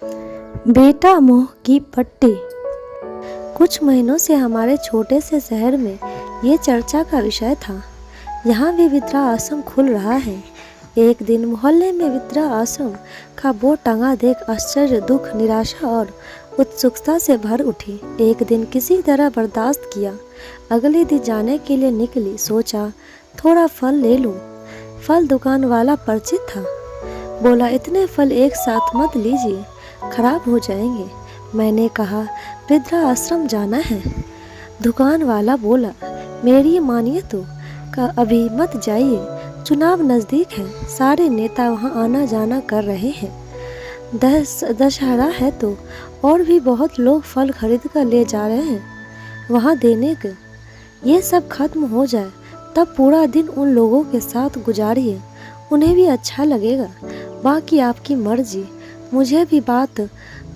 बेटा मोह की पट्टी। कुछ महीनों से हमारे छोटे से शहर में ये चर्चा का विषय था। यहाँ भी वृद्धा आश्रम खुल रहा है। एक दिन मोहल्ले में वृद्धा आश्रम का बोर्ड टंगा देख आश्चर्य, दुख, निराशा और उत्सुकता से भर उठी। एक दिन किसी तरह बर्दाश्त किया। अगले दिन जाने के लिए निकली। सोचा थोड़ा फल ले लूं। फल दुकान वाला परिचित था। बोला इतने फल एक साथ मत लीजिए, खराब हो जाएंगे। मैंने कहा वृद्धा आश्रम जाना है। दुकान वाला बोला मेरी मानिए तो अभी मत जाइए, चुनाव नज़दीक है, सारे नेता वहां आना जाना कर रहे हैं। दशहरा है तो और भी बहुत लोग फल खरीद कर ले जा रहे हैं वहां देने के। ये सब खत्म हो जाए तब पूरा दिन उन लोगों के साथ गुजारिए, उन्हें भी अच्छा लगेगा। बाकी आपकी मर्जी। मुझे भी बात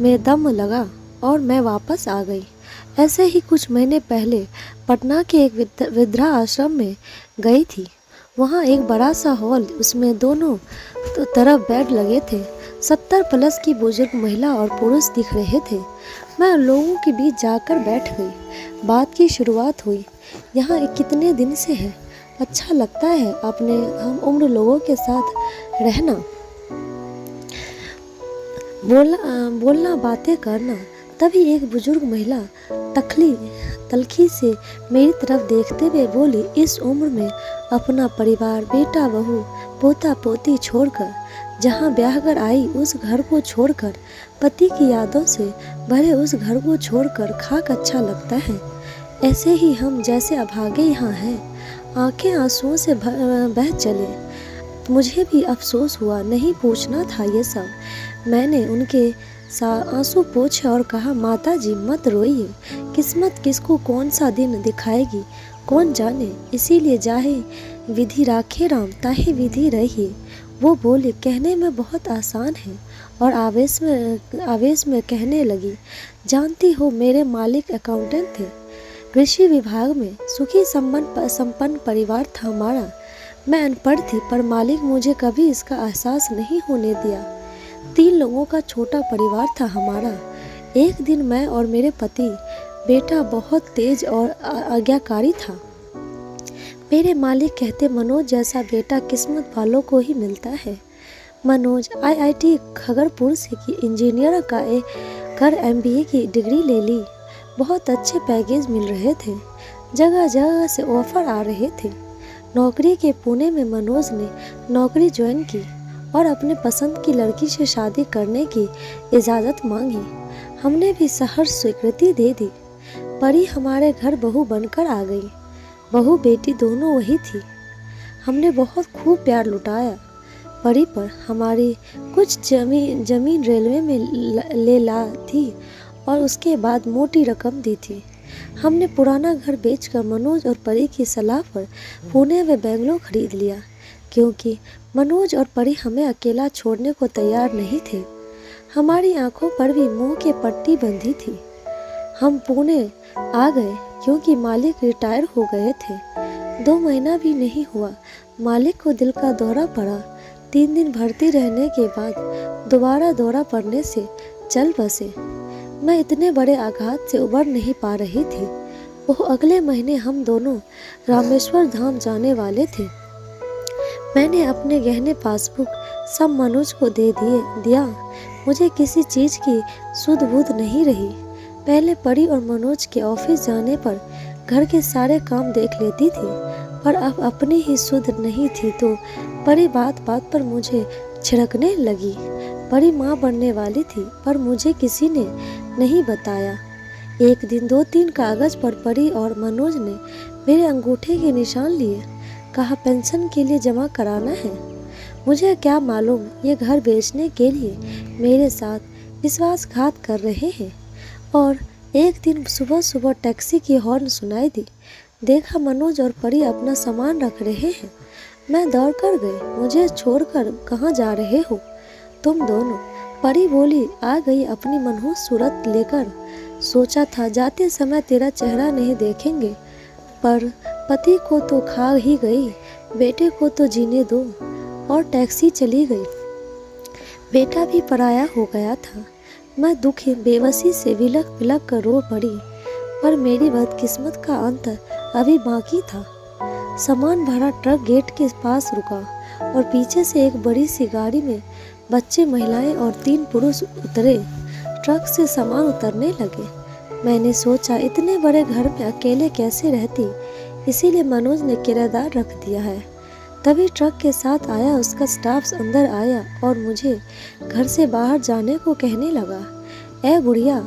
में दम लगा और मैं वापस आ गई। ऐसे ही कुछ महीने पहले पटना के एक वृद्धा आश्रम में गई थी। वहाँ एक बड़ा सा हॉल, उसमें दोनों तरफ बेड लगे थे। 70 प्लस की बुजुर्ग महिला और पुरुष दिख रहे थे। मैं लोगों के बीच जाकर बैठ गई। बात की शुरुआत हुई। यहाँ कितने दिन से है, अच्छा लगता है अपने हम उम्र लोगों के साथ रहना, बोलना बातें करना। तभी एक बुजुर्ग महिला तलखी से मेरी तरफ देखते हुए बोली, इस उम्र में अपना परिवार, बेटा बहू, पोता पोती छोड़कर जहाँ ब्याह कर आई उस घर को छोड़कर, पति की यादों से भरे उस घर को छोड़कर खाक अच्छा लगता है। ऐसे ही हम जैसे अभागे यहाँ हैं। आंखें आंसुओं से बह चले। मुझे भी अफसोस हुआ, नहीं पूछना था ये सब। मैंने उनके आंसू पोंछे और कहा माता जी मत रोइए, किस्मत किसको कौन सा दिन दिखाएगी कौन जाने, इसीलिए जाहे विधि राखे राम ताहे विधि रहिए। वो बोले कहने में बहुत आसान है और आवेश में कहने लगी, जानती हो मेरे मालिक अकाउंटेंट थे, कृषि विभाग में, सुखी संपन्न परिवार था हमारा। मैं अनपढ़ थी पर मालिक मुझे कभी इसका एहसास नहीं होने दिया। 3 लोगों का छोटा परिवार था हमारा। एक दिन मैं और मेरे पति, बेटा बहुत तेज और आज्ञाकारी था। मेरे मालिक कहते मनोज जैसा बेटा किस्मत वालों को ही मिलता है। मनोज IIT खगरपुर से की इंजीनियर कर MBA की डिग्री ले ली। बहुत अच्छे पैकेज मिल रहे थे, जगह जगह से ऑफर आ रहे थे। नौकरी के पुणे में मनोज ने नौकरी ज्वाइन की और अपने पसंद की लड़की से शादी करने की इजाज़त मांगी। हमने भी सहर्ष स्वीकृति दे दी। परी हमारे घर बहू बनकर आ गई। बहू बेटी दोनों वही थी। हमने बहुत खूब प्यार लुटाया। परी पर हमारी कुछ जमीन रेलवे में ले ला थी और उसके बाद मोटी रकम दी थी। हमने पुराना घर बेचकर मनोज और परी की सलाह पर पुणे व बेंगलोर खरीद लिया, क्योंकि मनोज और परी हमें अकेला छोड़ने को तैयार नहीं थे। हमारी आंखों पर भी मुंह की पट्टी बंधी थी। हम पुणे आ गए क्योंकि मालिक रिटायर हो गए थे। 2 महीना भी नहीं हुआ, मालिक को दिल का दौरा पड़ा। 3 दिन भर्ती रहने के बाद दोबारा दौरा पड़ने से चल बसे। मैं इतने बड़े आघात से उबर नहीं पा रही थी। वो अगले महीने हम दोनों रामेश्वर धाम जाने वाले थे। मैंने अपने गहने, पासबुक सब मनोज को दे दिया। मुझे किसी चीज़ की सुध बुध नहीं रही। पहले परी और मनोज के ऑफिस जाने पर घर के सारे काम देख लेती थी, पर अब अपनी ही सुध नहीं थी तो परी बात बात पर मुझे छिड़कने लगी। परी माँ बनने वाली थी पर मुझे किसी ने नहीं बताया। एक दिन 2-3 कागज पर परी और मनोज ने मेरे अंगूठे के निशान लिए। कहा पेंशन के लिए जमा कराना है। मुझे क्या मालूम ये घर बेचने के लिए मेरे साथ विश्वासघात कर रहे हैं। और एक दिन सुबह सुबह टैक्सी की हॉर्न सुनाई दी। देखा मनोज और परी अपना सामान रख रहे हैं। मैं दौड़ कर गई। मुझे छोड़कर कहाँ जा रहे हो तुम दोनों? परी बोली आ गई अपनी मनहूस सूरत लेकर। सोचा था जाते समय तेरा चेहरा नहीं देखेंगे, पर पति को तो खा ही गई, बेटे को तो जीने दो। और टैक्सी चली गई। बेटा भी पराया हो गया था। मैं दुखी बेबसी से विलख विलख कर रो पड़ी। पर मेरी बदकिस्मत का अंत अभी बाकी था। सामान भरा ट्रक गेट के पास रुका और पीछे से एक बड़ी सी गाड़ी में बच्चे, महिलाएं और 3 पुरुष उतरे। ट्रक से सामान उतरने लगे। मैंने सोचा इतने बड़े घर में अकेले कैसे रहती, इसीलिए मनोज ने किराएदार रख दिया है। तभी ट्रक के साथ आया उसका स्टाफ अंदर आया और मुझे घर से बाहर जाने को कहने लगा। ए बुढ़िया,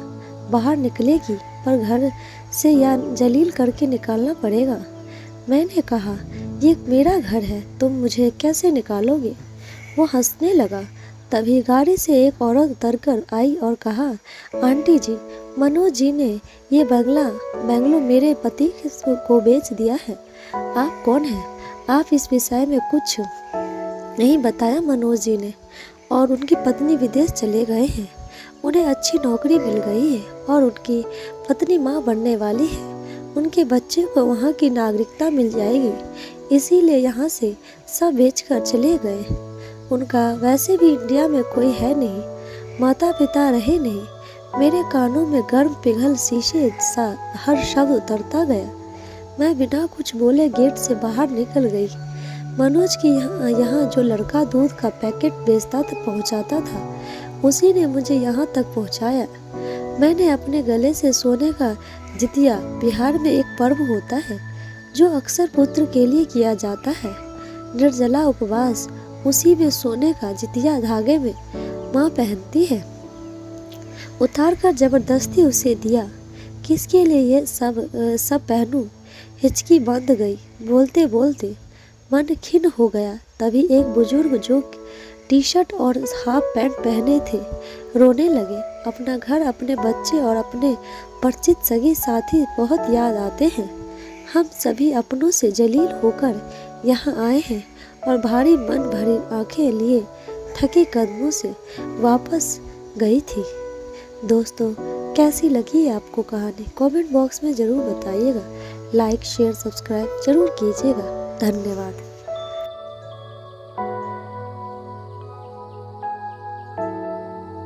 बाहर निकलेगी पर घर से या जलील करके निकालना पड़ेगा। मैंने कहा, ये मेरा घर है, तुम मुझे कैसे निकालोगे? वो हंसने लगा। तभी गाड़ी से एक औरत उतरकर आई और कहा, आंटी जी, मनोज जी ने ये बंगलो मेरे पति को बेच दिया है। आप कौन हैं? आप इस विषय में कुछ नहीं बताया मनोज जी ने। और उनकी पत्नी विदेश चले गए हैं। उन्हें अच्छी नौकरी मिल गई है और उनकी पत्नी माँ बनने वाली है। उनके बच्चे को वहाँ की नागरिकता मिल जाएगी, इसीलिए यहाँ से सब बेचकर चले गए। उनका वैसे भी इंडिया में कोई है नहीं, माता पिता रहे नहीं। मेरे कानों में गर्म पिघल शीशे सा हर शब्द उतरता गया। मैं बिना कुछ बोले गेट से बाहर निकल गई। मनोज की यहाँ जो लड़का दूध का पैकेट बेचता पहुँचाता था, उसी ने मुझे यहाँ तक पहुँचाया। मैंने अपने गले से सोने का जितिया, बिहार में एक पर्व होता है जो अक्सर पुत्र के लिए किया जाता है। निर्जला उपवास, उसी में सोने का जितिया धागे में माँ पहनती है। उतार कर जबरदस्ती उसे दिया। किसके लिए ये सब पहनूं? हिचकी बंद गई। बोलते बोलते मन खिन्न हो गया। तभी एक बुजुर्ग जो टी शर्ट और हाफ पैंट पहने थे रोने लगे। अपना घर, अपने बच्चे और अपने परिचित सगी साथी बहुत याद आते हैं। हम सभी अपनों से जलील होकर यहाँ आए हैं और भारी मन भरी आंखें लिए थके कदमों से वापस गई थी। दोस्तों, कैसी लगी है आपको कहानी? कमेंट बॉक्स में ज़रूर बताइएगा। लाइक, शेयर, सब्सक्राइब जरूर कीजिएगा। धन्यवाद।